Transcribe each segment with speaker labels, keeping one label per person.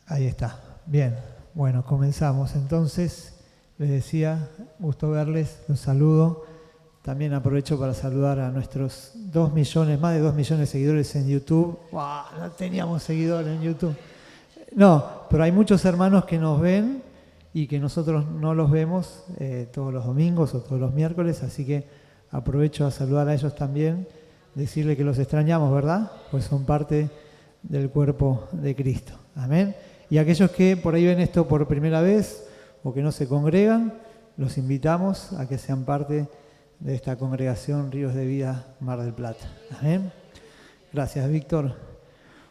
Speaker 1: Ahí está. Bien. Bueno, comenzamos. Entonces, les decía, gusto verles, los saludo. También aprovecho para saludar a nuestros 2 millones, más de 2 millones de seguidores en YouTube. ¡Wow! No teníamos seguidores en YouTube. No, pero hay muchos hermanos que nos ven y que nosotros no los vemos todos los domingos o todos los miércoles, así que aprovecho a saludar a ellos también, decirle que los extrañamos, ¿verdad? Pues son parte del cuerpo de Cristo. Amén. Y aquellos que por ahí ven esto por primera vez o que no se congregan, los invitamos a que sean parte de esta congregación Ríos de Vida Mar del Plata. Amén. Gracias, Víctor.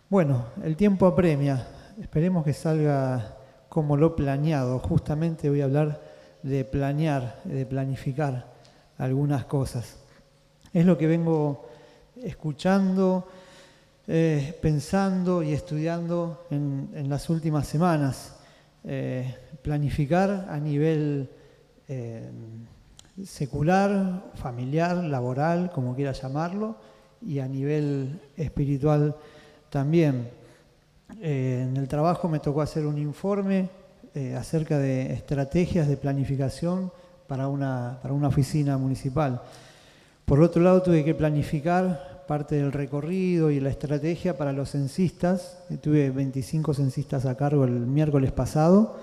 Speaker 1: Bueno, el tiempo apremia. Esperemos que salga como lo planeado. Justamente voy a hablar de planear, de planificar algunas cosas. Es lo que vengo escuchando, pensando y estudiando en las últimas semanas. Planificar a nivel secular, familiar, laboral, como quiera llamarlo, y a nivel espiritual también. En el trabajo me tocó hacer un informe acerca de estrategias de planificación para una oficina municipal. Por otro lado, tuve que planificar parte del recorrido y la estrategia para los censistas. Tuve 25 censistas a cargo el miércoles pasado.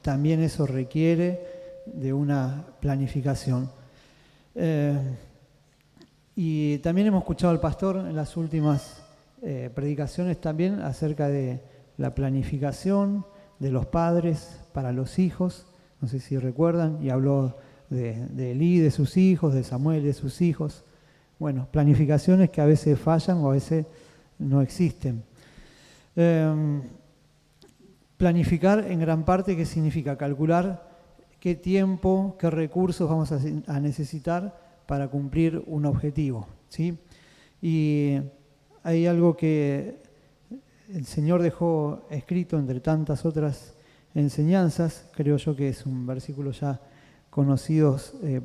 Speaker 1: También eso requiere de una planificación. Y también hemos escuchado al pastor en las últimas predicaciones también acerca de la planificación de los padres para los hijos. No sé si recuerdan, y habló de Elí, de sus hijos, de Samuel, de sus hijos. Bueno, planificaciones que a veces fallan o a veces no existen. Planificar en gran parte, ¿qué significa? Calcular qué tiempo, qué recursos vamos a necesitar para cumplir un objetivo, ¿sí? Y hay algo que el Señor dejó escrito entre tantas otras enseñanzas, creo yo que es un versículo ya conocido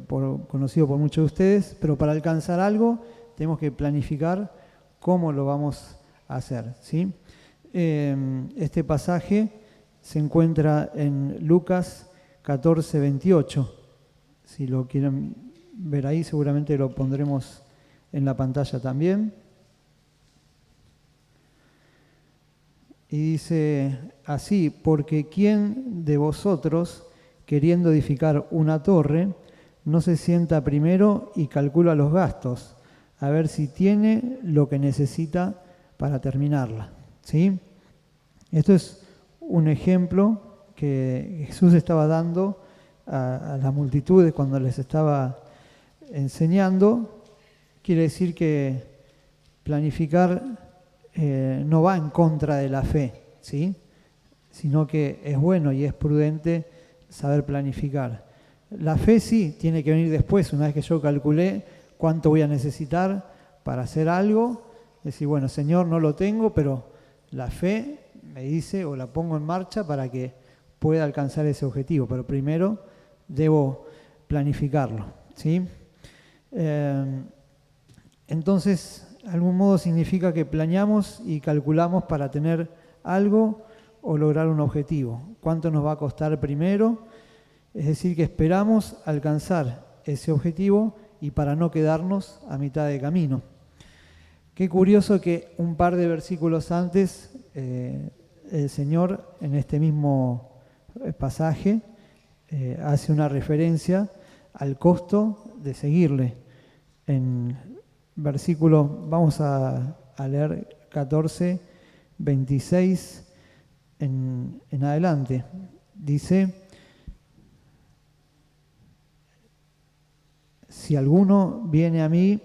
Speaker 1: por muchos de ustedes, pero para alcanzar algo tenemos que planificar cómo lo vamos a hacer, ¿sí? Este pasaje se encuentra en Lucas 14, 28. Si lo quieren ver ahí, seguramente lo pondremos en la pantalla también. Y dice así: porque ¿quién de vosotros, queriendo edificar una torre, no se sienta primero y calcula los gastos, a ver si tiene lo que necesita para terminarla? ¿Sí? Esto es un ejemplo que Jesús estaba dando a las multitudes cuando les estaba enseñando. Quiere decir que planificar no va en contra de la fe, ¿sí? Sino que es bueno y es prudente saber planificar. La fe sí tiene que venir después, una vez que yo calculé cuánto voy a necesitar para hacer algo, decir, bueno, Señor, no lo tengo, pero la fe me dice o la pongo en marcha para que pueda alcanzar ese objetivo, pero primero debo planificarlo, ¿sí? Entonces, de algún modo significa que planeamos y calculamos para tener algo o lograr un objetivo. ¿Cuánto nos va a costar primero? Es decir, que esperamos alcanzar ese objetivo y para no quedarnos a mitad de camino. Qué curioso que un par de versículos antes el Señor en este mismo pasaje hace una referencia al costo de seguirle. En versículo, vamos a leer 14, 26 en adelante. Dice: si alguno viene a mí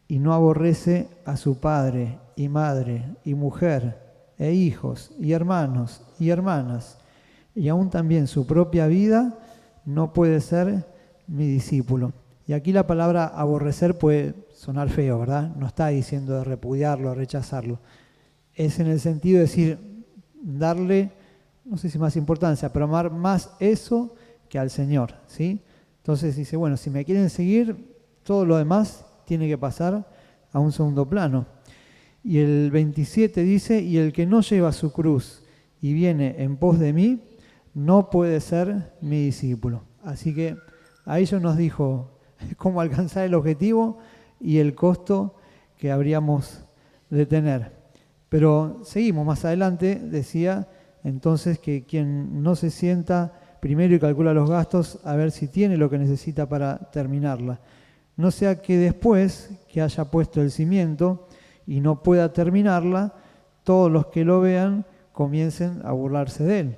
Speaker 1: y no aborrece a su padre y madre y mujer e hijos y hermanos y hermanas y aún también su propia vida, no puede ser mi discípulo. Y aquí la palabra aborrecer puede sonar feo, ¿verdad? No está diciendo de repudiarlo, de rechazarlo. Es en el sentido de decir, darle, no sé si más importancia, pero amar más eso que al Señor, ¿sí? Entonces dice, bueno, si me quieren seguir, todo lo demás tiene que pasar a un segundo plano. Y el 27 dice: y el que no lleva su cruz y viene en pos de mí, no puede ser mi discípulo. Así que a ellos nos dijo cómo alcanzar el objetivo y el costo que habríamos de tener. Pero seguimos más adelante, decía entonces que quien no se sienta primero y calcula los gastos a ver si tiene lo que necesita para terminarla. No sea que después que haya puesto el cimiento y no pueda terminarla, todos los que lo vean comiencen a burlarse de él.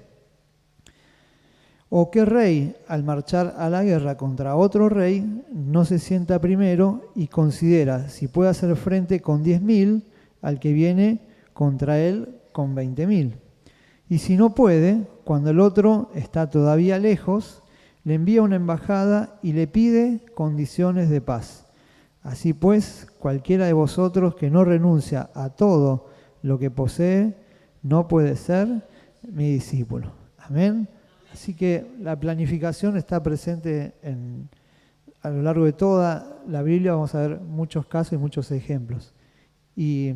Speaker 1: ¿O qué rey, al marchar a la guerra contra otro rey, no se sienta primero y considera si puede hacer frente con 10.000 al que viene contra él con 20.000? Y si no puede, cuando el otro está todavía lejos, le envía una embajada y le pide condiciones de paz. Así pues, cualquiera de vosotros que no renuncia a todo lo que posee, no puede ser mi discípulo. Amén. Así que la planificación está presente a lo largo de toda la Biblia. Vamos a ver muchos casos y muchos ejemplos. Y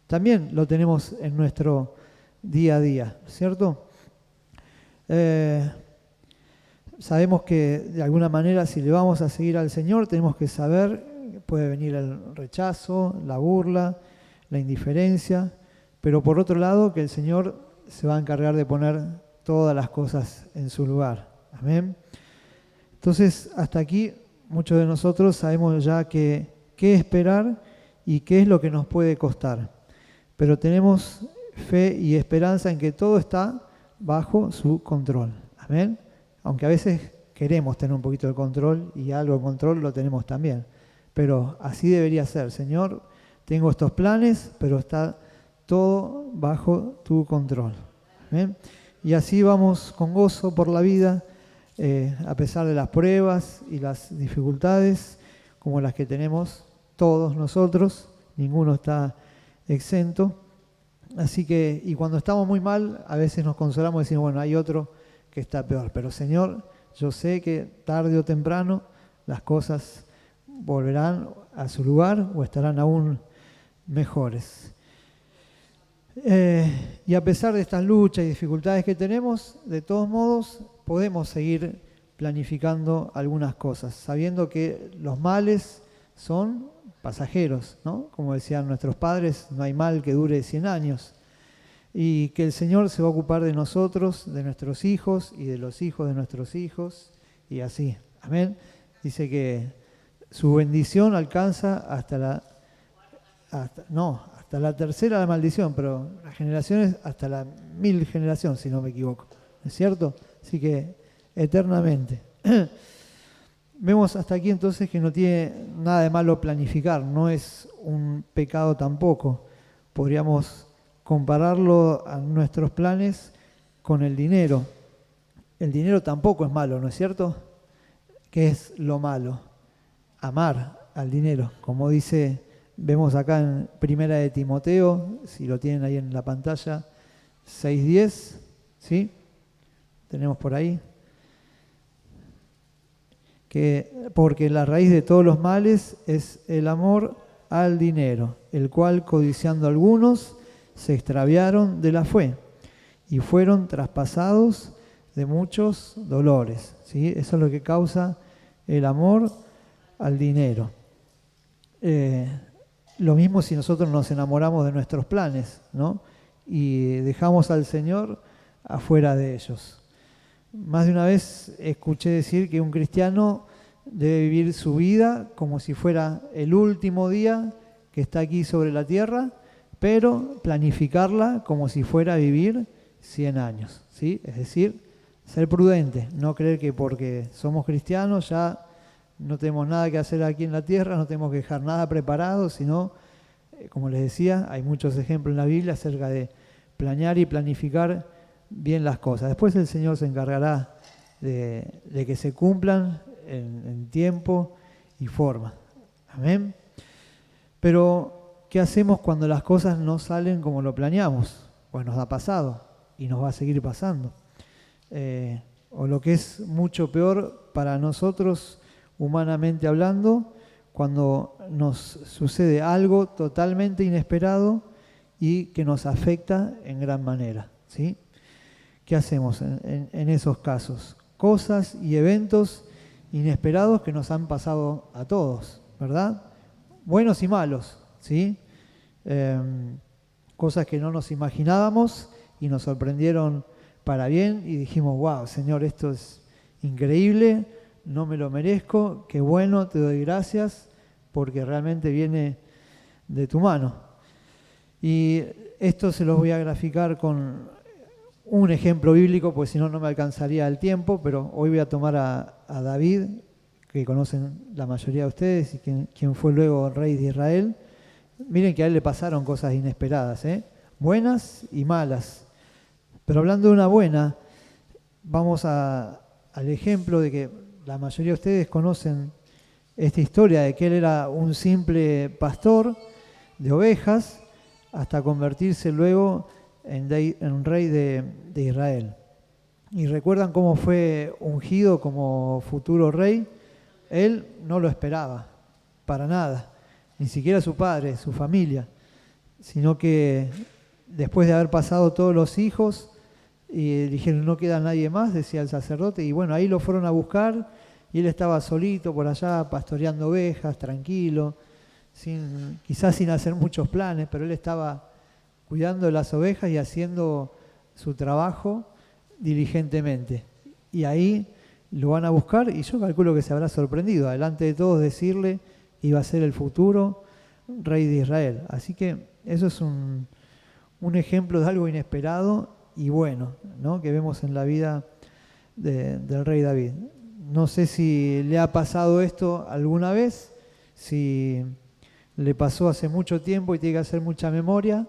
Speaker 1: también lo tenemos en nuestro día a día, ¿cierto? Sabemos que de alguna manera si le vamos a seguir al Señor tenemos que saber que puede venir el rechazo, la burla, la indiferencia, pero por otro lado que el Señor se va a encargar de poner todas las cosas en su lugar. Amén. Entonces, hasta aquí muchos de nosotros sabemos ya qué esperar y qué es lo que nos puede costar. Pero tenemos fe y esperanza en que todo está bajo su control. Amén. Aunque a veces queremos tener un poquito de control y algo de control lo tenemos también. Pero así debería ser. Señor, tengo estos planes, pero está todo bajo tu control. Amén. Y así vamos con gozo por la vida, a pesar de las pruebas y las dificultades, como las que tenemos todos nosotros, ninguno está exento. Así que, y cuando estamos muy mal, a veces nos consolamos y decimos, bueno, hay otro que está peor. Pero Señor, yo sé que tarde o temprano las cosas volverán a su lugar o estarán aún mejores. Y a pesar de estas luchas y dificultades que tenemos, de todos modos podemos seguir planificando algunas cosas, sabiendo que los males son pasajeros, ¿no? Como decían nuestros padres, no hay mal que dure 100 años. Y que el Señor se va a ocupar de nosotros, de nuestros hijos y de los hijos de nuestros hijos, y así. Amén. Dice que su bendición alcanza hasta la tercera la maldición, pero las generaciones hasta la 1000 generación, si no me equivoco. ¿No es cierto? Así que eternamente. Vemos hasta aquí entonces que no tiene nada de malo planificar, no es un pecado tampoco. Podríamos compararlo a nuestros planes con el dinero. El dinero tampoco es malo, ¿no es cierto? ¿Qué es lo malo? Amar al dinero, como vemos acá en Primera de Timoteo, si lo tienen ahí en la pantalla, 6:10, ¿sí? Tenemos por ahí. Porque la raíz de todos los males es el amor al dinero, el cual, codiciando algunos, se extraviaron de la fe y fueron traspasados de muchos dolores, ¿sí? Eso es lo que causa el amor al dinero. Lo mismo si nosotros nos enamoramos de nuestros planes, ¿no? Y dejamos al Señor afuera de ellos. Más de una vez escuché decir que un cristiano debe vivir su vida como si fuera el último día que está aquí sobre la tierra, pero planificarla como si fuera a vivir 100 años, ¿sí? Es decir, ser prudente, no creer que porque somos cristianos ya no tenemos nada que hacer aquí en la tierra, no tenemos que dejar nada preparado, sino, como les decía, hay muchos ejemplos en la Biblia acerca de planear y planificar bien las cosas. Después el Señor se encargará de que se cumplan en tiempo y forma. Amén. Pero, ¿qué hacemos cuando las cosas no salen como lo planeamos? Pues nos ha pasado y nos va a seguir pasando. O lo que es mucho peor para nosotros, humanamente hablando, cuando nos sucede algo totalmente inesperado y que nos afecta en gran manera, ¿sí? ¿qué hacemos en esos casos? Cosas y eventos inesperados que nos han pasado a todos, ¿verdad? Buenos y malos, ¿sí? Cosas que no nos imaginábamos y nos sorprendieron para bien y dijimos, wow, Señor, esto es increíble, no me lo merezco, qué bueno, te doy gracias, porque realmente viene de tu mano. Y esto se los voy a graficar con un ejemplo bíblico, pues si no, no me alcanzaría el tiempo, pero hoy voy a tomar a David, que conocen la mayoría de ustedes, y quien fue luego rey de Israel. Miren que a él le pasaron cosas inesperadas, buenas y malas. Pero hablando de una buena, vamos al ejemplo de que la mayoría de ustedes conocen esta historia de que él era un simple pastor de ovejas hasta convertirse luego en rey de Israel. Y recuerdan cómo fue ungido como futuro rey. Él no lo esperaba, para nada, ni siquiera su padre, su familia, sino que después de haber pasado todos los hijos y dijeron no queda nadie más, decía el sacerdote, y bueno, ahí lo fueron a buscar y él estaba solito por allá pastoreando ovejas, tranquilo, quizás sin hacer muchos planes, pero él estaba cuidando de las ovejas y haciendo su trabajo diligentemente. Y ahí lo van a buscar y yo calculo que se habrá sorprendido, delante de todos decirle que iba a ser el futuro rey de Israel. Así que eso es un ejemplo de algo inesperado y bueno, ¿no? Que vemos en la vida del rey David. No sé si le ha pasado esto alguna vez, si le pasó hace mucho tiempo y tiene que hacer mucha memoria,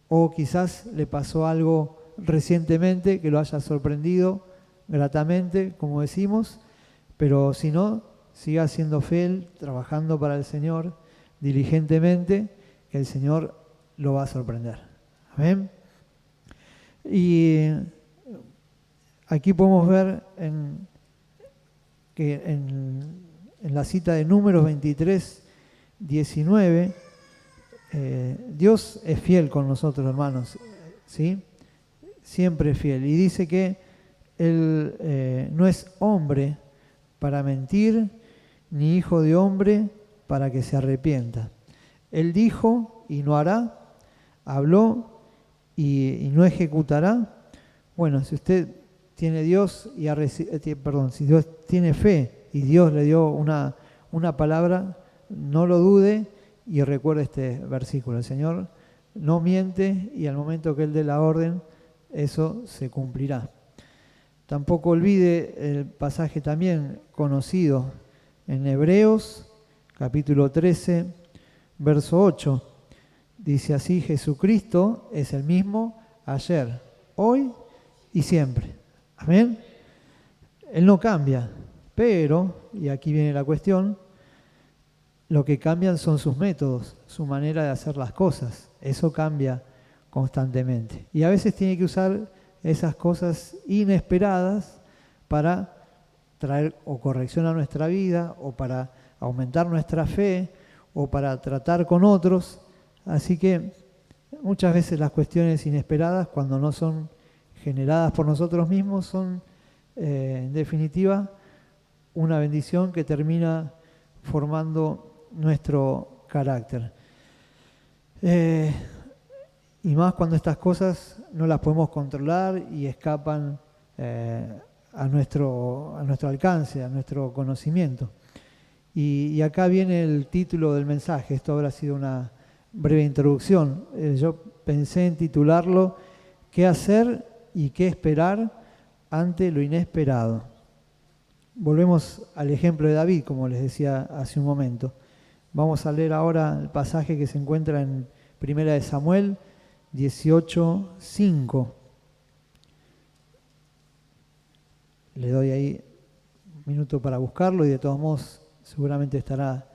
Speaker 1: o quizás le pasó algo recientemente que lo haya sorprendido gratamente, como decimos, pero si no, siga siendo fiel, trabajando para el Señor diligentemente, que el Señor lo va a sorprender. Amén. Y aquí podemos ver que en la cita de Números 23, 19, Dios es fiel con nosotros, hermanos, ¿sí? Siempre es fiel. Y dice que Él no es hombre para mentir, ni hijo de hombre para que se arrepienta. Él dijo y no hará, habló y no ejecutará. Bueno, si usted tiene Dios y si Dios tiene fe y Dios le dio una palabra, no lo dude y recuerde este versículo. El Señor no miente y al momento que Él dé la orden, eso se cumplirá. Tampoco olvide el pasaje también conocido en Hebreos, capítulo 13, verso 8. Dice así, Jesucristo es el mismo ayer, hoy y siempre. Amén. Él no cambia, pero, y aquí viene la cuestión, lo que cambian son sus métodos, su manera de hacer las cosas. Eso cambia constantemente. Y a veces tiene que usar esas cosas inesperadas para traer o corrección a nuestra vida, o para aumentar nuestra fe, o para tratar con otros. Así que muchas veces las cuestiones inesperadas, cuando no son generadas por nosotros mismos, son en definitiva una bendición que termina formando nuestro carácter. Y más cuando estas cosas no las podemos controlar y escapan a nuestro alcance, a nuestro conocimiento. Y acá viene el título del mensaje. Esto habrá sido una breve introducción. Yo pensé en titularlo ¿Qué hacer y qué esperar ante lo inesperado? Volvemos al ejemplo de David, como les decía hace un momento. Vamos a leer ahora el pasaje que se encuentra en 1 Samuel 18:5. Le doy ahí un minuto para buscarlo y de todos modos seguramente estará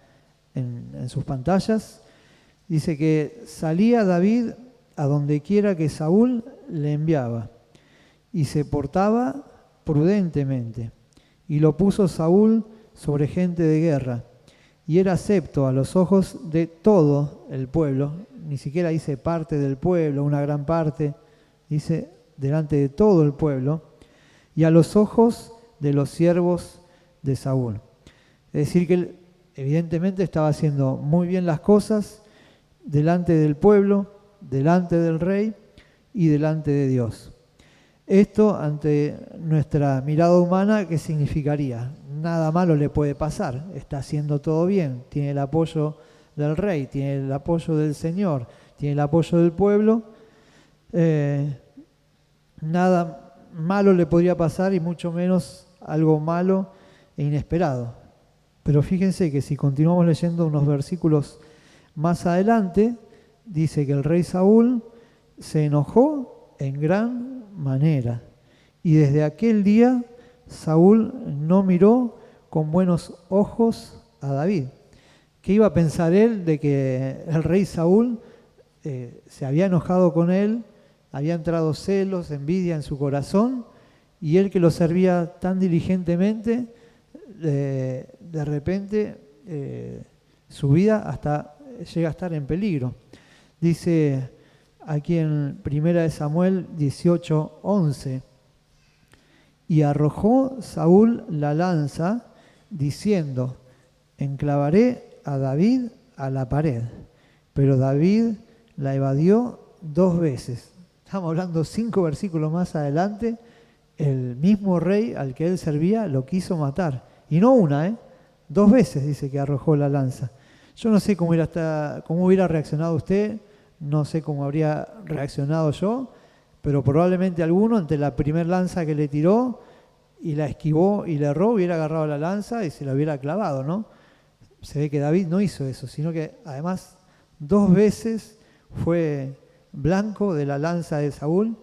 Speaker 1: en sus pantallas. Dice que salía David a donde quiera que Saúl le enviaba y se portaba prudentemente. Y lo puso Saúl sobre gente de guerra y era acepto a los ojos de todo el pueblo. Ni siquiera dice parte del pueblo, una gran parte, dice delante de todo el pueblo y a los ojos de los siervos de Saúl. Es decir, que él evidentemente estaba haciendo muy bien las cosas delante del pueblo, delante del rey y delante de Dios. Esto, ante nuestra mirada humana, ¿qué significaría? Nada malo le puede pasar, está haciendo todo bien, tiene el apoyo del rey, tiene el apoyo del Señor, tiene el apoyo del pueblo. Nada malo le podría pasar y mucho menos algo malo e inesperado. Pero fíjense que si continuamos leyendo unos versículos más adelante, dice que el rey Saúl se enojó en gran manera. Y desde aquel día Saúl no miró con buenos ojos a David. ¿Qué iba a pensar él de que el rey Saúl se había enojado con él, había entrado celos, envidia en su corazón, y él que lo servía tan diligentemente, de repente su vida hasta llega a estar en peligro? Dice aquí en 1 Samuel 18:11, y arrojó Saúl la lanza diciendo, enclavaré a David a la pared, pero David la evadió 2 veces. Estamos hablando 5 versículos más adelante, el mismo rey al que él servía lo quiso matar, y no una, 2 veces dice que arrojó la lanza. Yo no sé cómo hubiera reaccionado usted, no sé cómo habría reaccionado yo, pero probablemente alguno ante la primer lanza que le tiró y la esquivó y le erró, hubiera agarrado la lanza y se la hubiera clavado, ¿no? Se ve que David no hizo eso, sino que además 2 veces fue blanco de la lanza de Saúl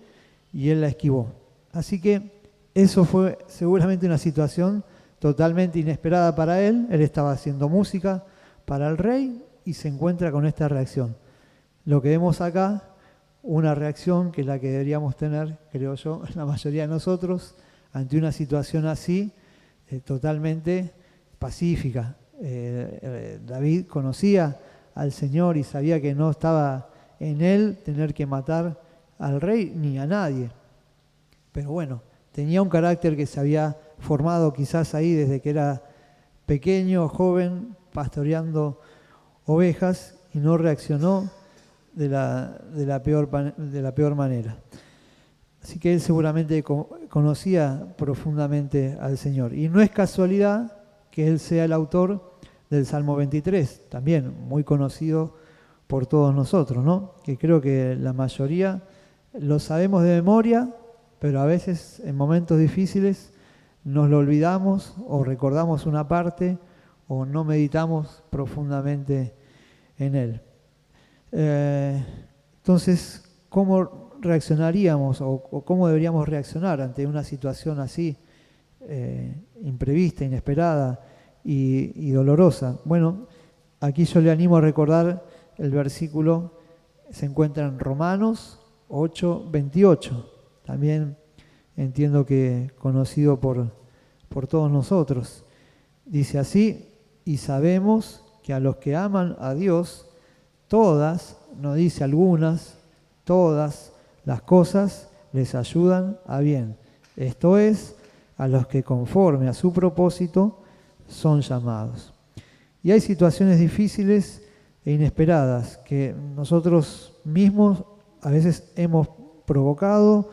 Speaker 1: y él la esquivó. Así que eso fue seguramente una situación totalmente inesperada para él. Él estaba haciendo música para el rey y se encuentra con esta reacción. Lo que vemos acá, una reacción que es la que deberíamos tener, creo yo, la mayoría de nosotros, ante una situación así, totalmente pacífica. David conocía al Señor y sabía que no estaba en él tener que matar al rey ni a nadie. Pero bueno, tenía un carácter que se había formado quizás ahí desde que era pequeño, joven, pastoreando ovejas, y no reaccionó de la peor manera. Así que él seguramente conocía profundamente al Señor. Y no es casualidad que él sea el autor del Salmo 23, también muy conocido por todos nosotros, ¿no? Que creo que la mayoría lo sabemos de memoria, pero a veces en momentos difíciles nos lo olvidamos o recordamos una parte o no meditamos profundamente en él. Entonces, ¿cómo reaccionaríamos o cómo deberíamos reaccionar ante una situación así, imprevista, inesperada y dolorosa? Bueno, aquí yo le animo a recordar el versículo, se encuentra en Romanos 8:28, también entiendo que conocido por todos nosotros. Dice así, y sabemos que a los que aman a Dios, todas, no dice algunas, todas las cosas les ayudan a bien. Esto es, a los que conforme a su propósito son llamados. Y hay situaciones difíciles e inesperadas que nosotros mismos a veces hemos provocado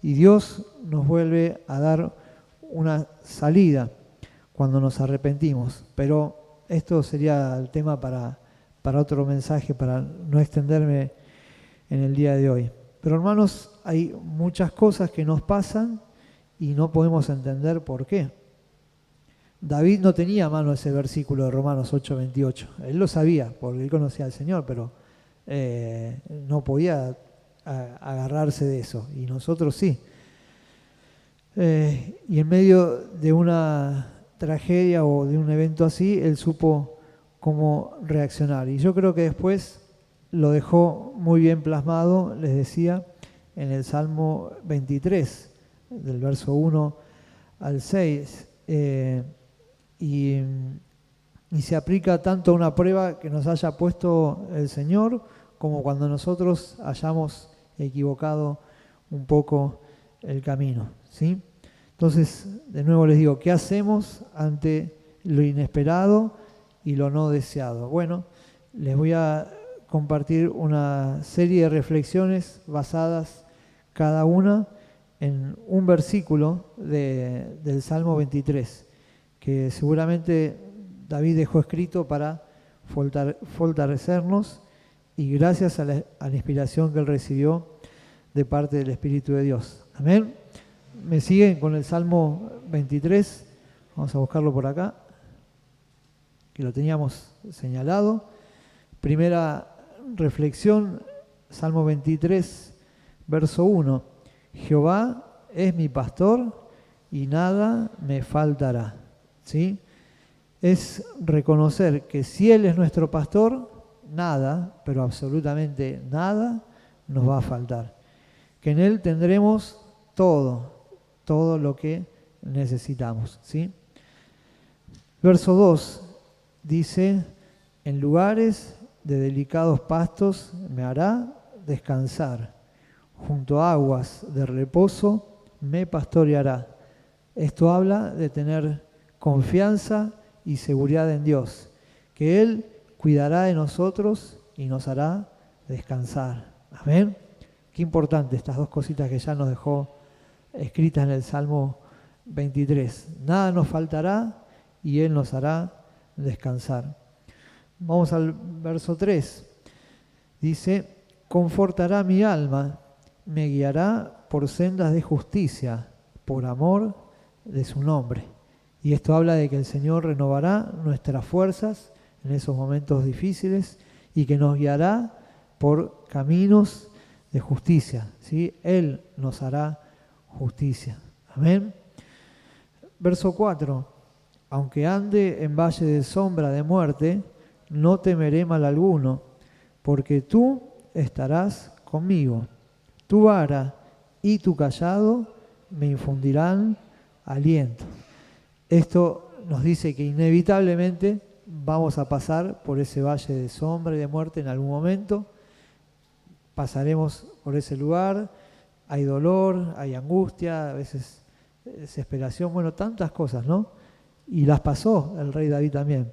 Speaker 1: y Dios nos vuelve a dar una salida cuando nos arrepentimos. Pero esto sería el tema para otro mensaje, para no extenderme en el día de hoy. Pero hermanos, hay muchas cosas que nos pasan y no podemos entender por qué. David no tenía a mano ese versículo de Romanos 8:28. Él lo sabía, porque él conocía al Señor, pero no podía agarrarse de eso, y nosotros sí. Y en medio de una tragedia o de un evento así, él supo cómo reaccionar. Y yo creo que después lo dejó muy bien plasmado, les decía, en el Salmo 23, del verso 1 al 6. Y se aplica tanto a una prueba que nos haya puesto el Señor, como cuando nosotros hayamos equivocado un poco el camino, ¿sí? Entonces, de nuevo les digo, ¿qué hacemos ante lo inesperado y lo no deseado? Bueno, les voy a compartir una serie de reflexiones basadas cada una en un versículo del Salmo 23, que seguramente David dejó escrito para fortalecernos y gracias a la inspiración que él recibió de parte del Espíritu de Dios. Amén. ¿Me siguen con el Salmo 23? Vamos a buscarlo por acá, que lo teníamos señalado. Primera reflexión, Salmo 23, verso 1. Jehová es mi pastor y nada me faltará. ¿Sí? Es reconocer que si Él es nuestro pastor, nada, pero absolutamente nada, nos va a faltar. Que en Él tendremos todo lo que necesitamos, ¿sí? Verso 2 dice, en lugares de delicados pastos me hará descansar, junto a aguas de reposo me pastoreará. Esto habla de tener confianza y seguridad en Dios, que Él cuidará de nosotros y nos hará descansar. Amén. Qué importante estas dos cositas que ya nos dejó escritas en el Salmo 23. Nada nos faltará y Él nos hará descansar. Vamos al verso 3. Dice, confortará mi alma, me guiará por sendas de justicia, por amor de su nombre. Y esto habla de que el Señor renovará nuestras fuerzas en esos momentos difíciles y que nos guiará por caminos de justicia, ¿sí? Él nos hará justicia. Amén. Verso 4. Aunque ande en valle de sombra de muerte, no temeré mal alguno, porque tú estarás conmigo. Tu vara y tu cayado me infundirán aliento. Esto nos dice que inevitablemente vamos a pasar por ese valle de sombra y de muerte en algún momento. Pasaremos por ese lugar, hay dolor, hay angustia, a veces desesperación, bueno, tantas cosas, ¿no? Y las pasó el rey David también.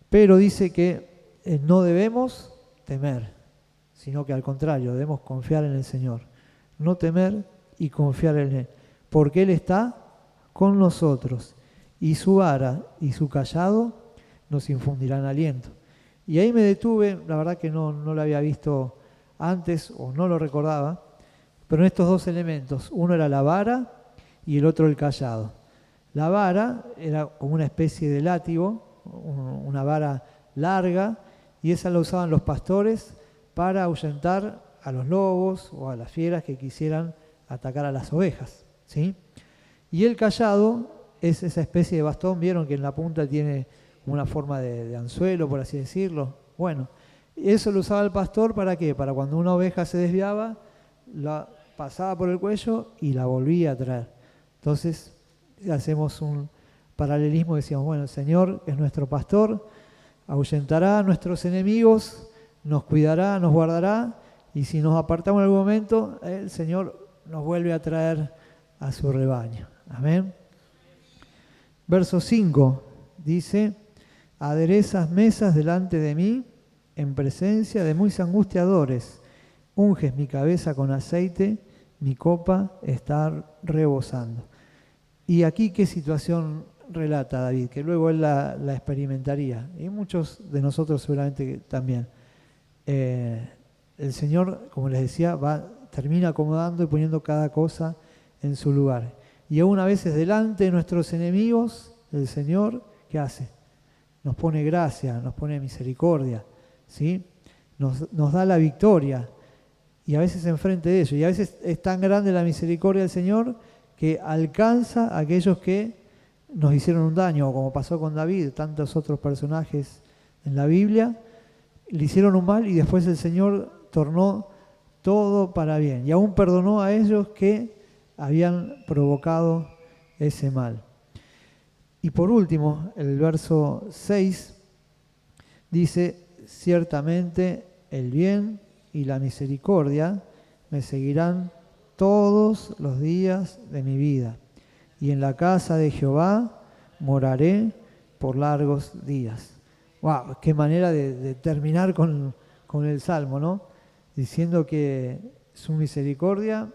Speaker 1: Pero dice que no debemos temer, sino que al contrario, debemos confiar en el Señor. No temer y confiar en Él, porque Él está con nosotros y su vara y su cayado nos infundirán aliento. Y ahí me detuve, la verdad que no lo había visto antes o no lo recordaba, pero en estos dos elementos, uno era la vara y el otro el cayado. La vara era como una especie de látigo, una vara larga, y esa la usaban los pastores para ahuyentar a los lobos o a las fieras que quisieran atacar a las ovejas, ¿sí? Y el cayado es esa especie de bastón, vieron que en la punta tiene una forma de anzuelo, por así decirlo. Bueno, eso lo usaba el pastor, ¿para qué? Para cuando una oveja se desviaba, la pasaba por el cuello y la volvía a traer. Entonces, hacemos un paralelismo, decíamos, bueno, el Señor es nuestro pastor, ahuyentará a nuestros enemigos, nos cuidará, nos guardará, y si nos apartamos en algún momento, el Señor nos vuelve a traer a su rebaño. Amén. Verso 5 dice, aderezas mesas delante de mí en presencia de muy angustiadores, unges mi cabeza con aceite, mi copa está rebosando. Y aquí, ¿qué situación relata David? Que luego él la experimentaría, y muchos de nosotros seguramente también. El Señor, como les decía, termina acomodando y poniendo cada cosa en su lugar. Y aún a veces delante de nuestros enemigos, el Señor, ¿qué hace? Nos pone gracia, nos pone misericordia, ¿sí? Nos da la victoria, y a veces enfrente de ellos. Y a veces es tan grande la misericordia del Señor que alcanza a aquellos que nos hicieron un daño, como pasó con David, tantos otros personajes en la Biblia, le hicieron un mal y después el Señor tornó todo para bien. Y aún perdonó a ellos que habían provocado ese mal. Y por último, el verso 6 dice, ciertamente el bien y la misericordia me seguirán todos los días de mi vida, y en la casa de Jehová moraré por largos días. ¡Wow! Qué manera de terminar con el Salmo, ¿no? Diciendo que su misericordia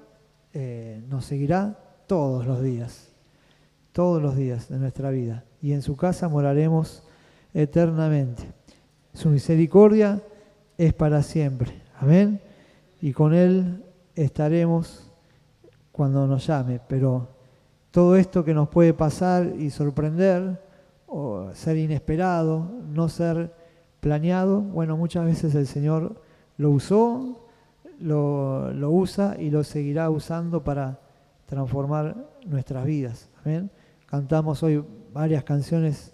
Speaker 1: nos seguirá todos los días de nuestra vida, y en su casa moraremos eternamente. Su misericordia es para siempre. Amén. Y con Él estaremos cuando nos llame. Pero todo esto que nos puede pasar y sorprender, o ser inesperado, no ser planeado, bueno, muchas veces el Señor lo usó, lo usa y lo seguirá usando para transformar nuestras vidas. Amén. Cantamos hoy varias canciones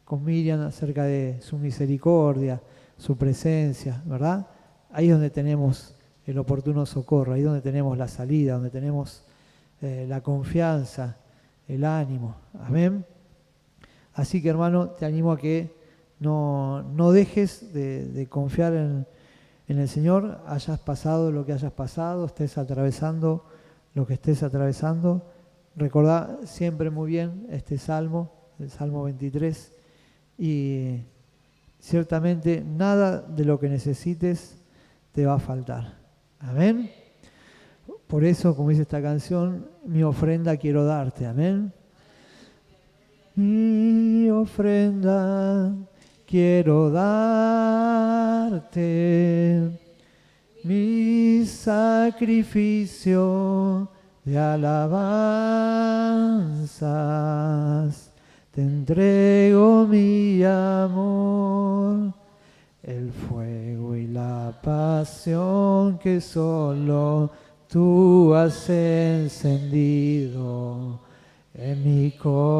Speaker 1: con Miriam acerca de su misericordia, su presencia, ¿verdad? Ahí es donde tenemos el oportuno socorro, ahí es donde tenemos la salida, donde tenemos la confianza, el ánimo. Amén. Así que, hermano, te animo a que no dejes de confiar en el Señor, hayas pasado lo que hayas pasado, estés atravesando lo que estés atravesando. Recordá siempre muy bien este salmo, el Salmo 23, y ciertamente nada de lo que necesites te va a faltar. Amén. Por eso, como dice esta canción, mi ofrenda quiero darte. Amén. Mi ofrenda quiero darte, mi sacrificio de alabanzas, te entrego mi amor, el fuego y la pasión que solo tú has encendido en mi corazón.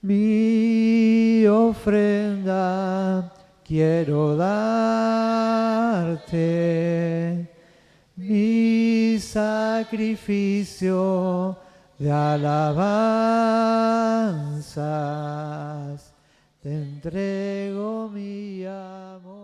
Speaker 1: Mi ofrenda quiero darte, mi sacrificio de alabanzas, te entrego mi amor.